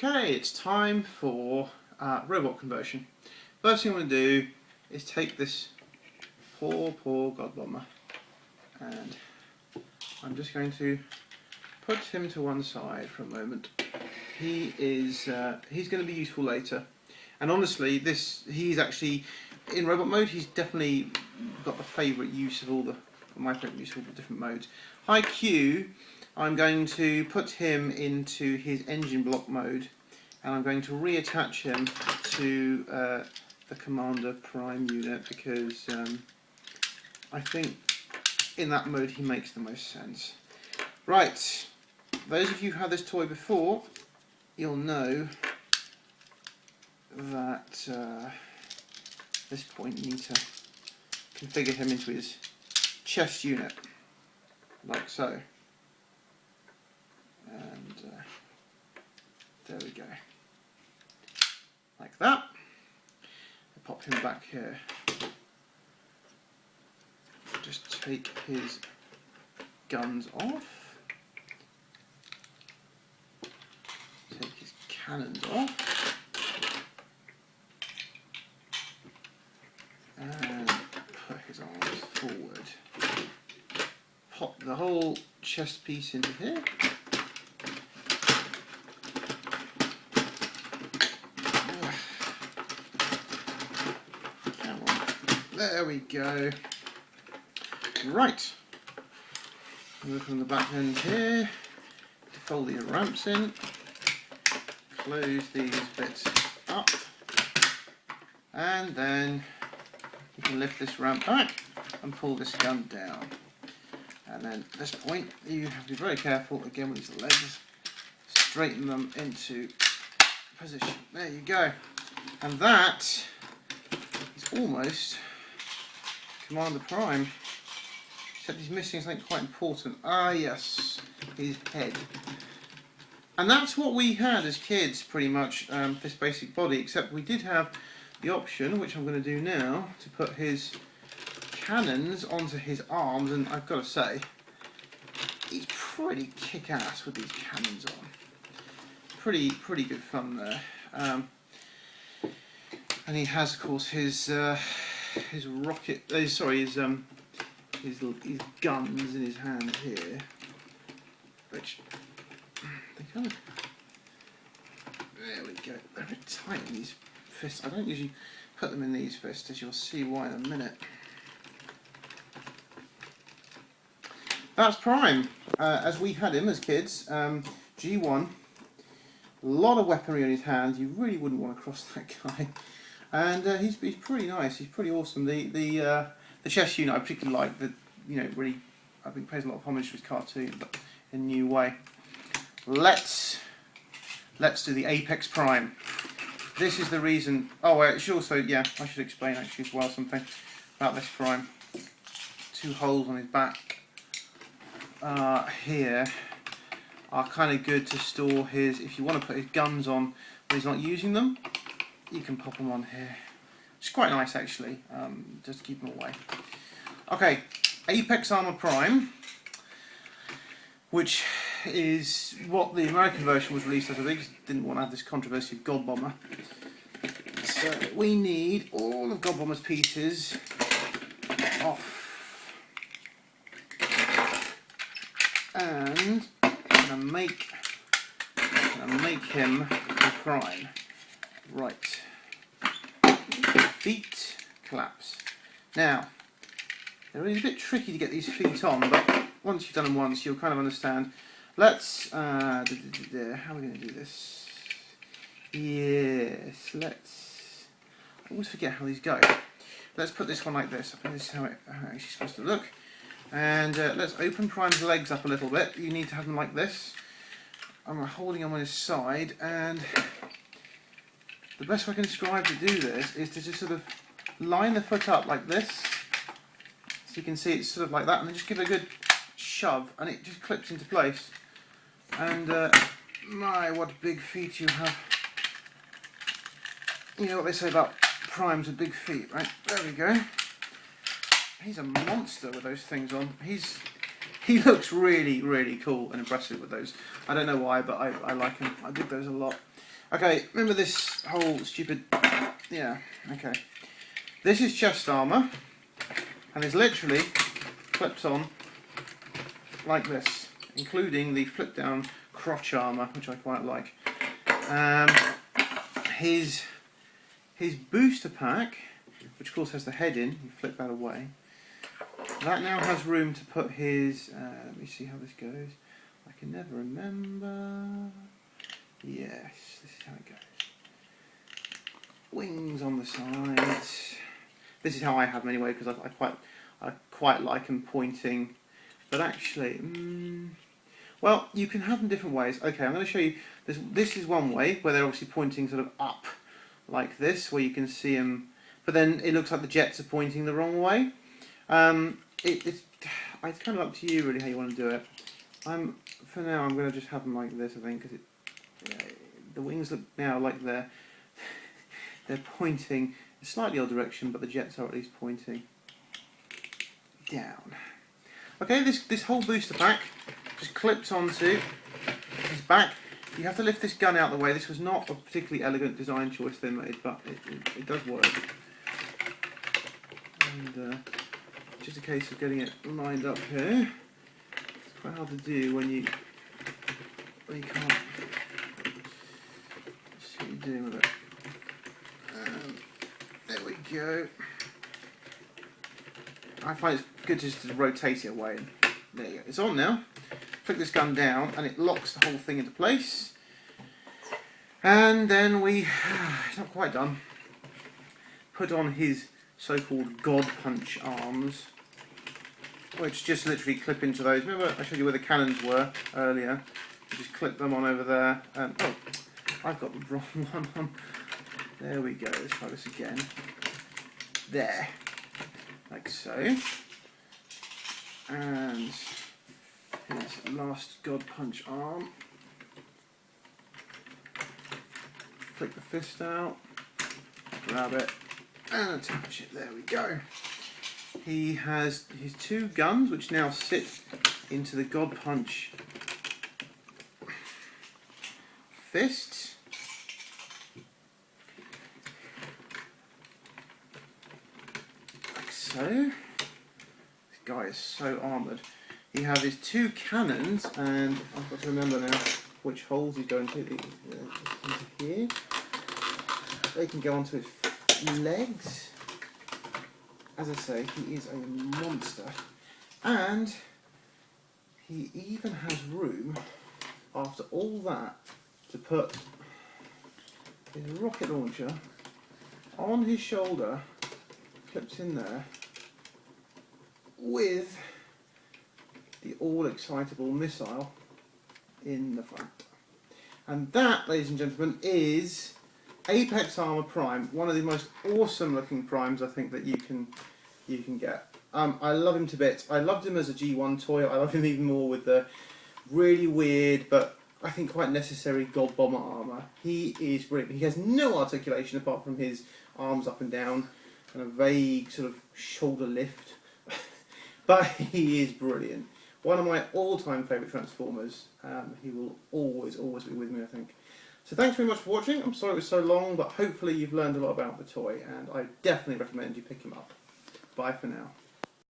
Okay, it's time for robot conversion. First thing I'm going to do is take this poor God bomber, and I'm just going to put him to one side for a moment. He's going to be useful later, and honestly, he's actually in robot mode. He's definitely got the favourite use of my favourite use of all the different modes. High Q. I'm going to put him into his engine block mode, and I'm going to reattach him to the Commander Prime unit because I think in that mode he makes the most sense. Right, those of you who had this toy before, you'll know that at this point you need to configure him into his chest unit, like so. And there we go, like that. I'll pop him back here. Just take his guns off, take his cannons off, and put his arms forward. Pop the whole chest piece into here. There we go. Right. Move from the back end here. Fold these ramps in. Close these bits up. And then you can lift this ramp back and pull this gun down. And then at this point you have to be very careful again with these legs. Straighten them into position. There you go. And that is almost Commander Prime, except he's missing something quite important. Ah yes, his head. And that's what we had as kids, pretty much, this basic body, except we did have the option, which I'm going to do now, to put his cannons onto his arms, and I've got to say, he's pretty kick-ass with these cannons on. Pretty good fun there. And he has, of course, his rocket, his guns in his hand here, which they kind of, there we go, they're a bit tight in these fists. I don't usually put them in these fists, as you'll see why in a minute. That's Prime, as we had him as kids. G1, a lot of weaponry on his hand. You really wouldn't want to cross that guy. And he's pretty nice. He's pretty awesome. The chess unit I particularly like. That, you know, really I think pays a lot of homage to his cartoon, but in a new way. Let's do the Apex Prime. This is the reason. Oh, it should also, yeah, I should explain actually as well something about this Prime. Two holes on his back here are kind of good to store his. If you want to put his guns on when he's not using them, you can pop them on here. It's quite nice actually, just to keep them away. Okay, Apex Armor Prime, which is what the American version was released as. I think didn't want to have this controversy of God Bomber. So we need all of God Bomber's pieces off. And I'm going to make him a Prime. Right, feet collapse. Now, they're really a bit tricky to get these feet on, but once you've done them once, you'll kind of understand. Let's, how are we going to do this? Yes, I always forget how these go. Let's put this one like this. I think this is how it's actually supposed to look. And let's open Prime's legs up a little bit. You need to have them like this. I'm holding him on his side, and the best way I can describe to do this is to just sort of line the foot up like this, so you can see it's sort of like that, and then just give it a good shove, and it just clips into place. And my, what big feet you have! You know what they say about Primes with big feet, right? There we go. He's a monster with those things on. He looks really cool and impressive with those. I don't know why, but I like him. I dig those a lot. Okay, remember this whole stupid... Yeah, okay. This is chest armour, and it's literally clips on like this, including the flip down crotch armour, which I quite like. His booster pack, which of course has the head in, you flip that away. That now has room to put his, let me see how this goes. I can never remember. Yes, this is how it goes. Wings on the sides. This is how I have them anyway, because I quite like them pointing. But actually, well, you can have them different ways. Okay, I'm going to show you. This is one way where they're obviously pointing sort of up, like this, where you can see them. But then it looks like the jets are pointing the wrong way. It's kind of up to you really how you want to do it. For now I'm going to just have them like this, I think, because the wings look now like they're pointing a slightly odd direction, but the jets are at least pointing down. Okay, this whole booster pack just clips onto his back. You have to lift this gun out of the way. This was not a particularly elegant design choice they made, but it does work. And just a case of getting it lined up here. It's quite hard to do when you can't see what you're doing with it. There we go. I find it's good just to rotate it away. There you go. It's on now. Flick this gun down and it locks the whole thing into place. And then it's not quite done, put on his so-called God Punch arms, which just literally clip into those. Remember I showed you where the cannons were earlier? You just clip them on over there. And, oh, I've got the wrong one on. There we go. Let's try this again. There. Like so. And his last God Punch arm. Flick the fist out, grab it, and attach it. There we go. He has his two guns, which now sit into the God Punch fists. Like so. This guy is so armoured. You have his two cannons, and I've got to remember now which holes he's going to. Here. They can go onto his legs. As I say, he is a monster. And he even has room, after all that, to put his rocket launcher on his shoulder, clips in there, with the all-excitable missile in the front. And that, ladies and gentlemen, is Apex Armour Prime, one of the most awesome looking primes I think that you can get. I love him to bits. I loved him as a G1 toy. I love him even more with the really weird but I think quite necessary God Bomber armour. He is brilliant. He has no articulation apart from his arms up and down and a vague sort of shoulder lift. But he is brilliant. One of my all-time favourite Transformers. He will always be with me, I think. So thanks very much for watching. I'm sorry it was so long, but hopefully you've learned a lot about the toy, and I definitely recommend you pick him up. Bye for now.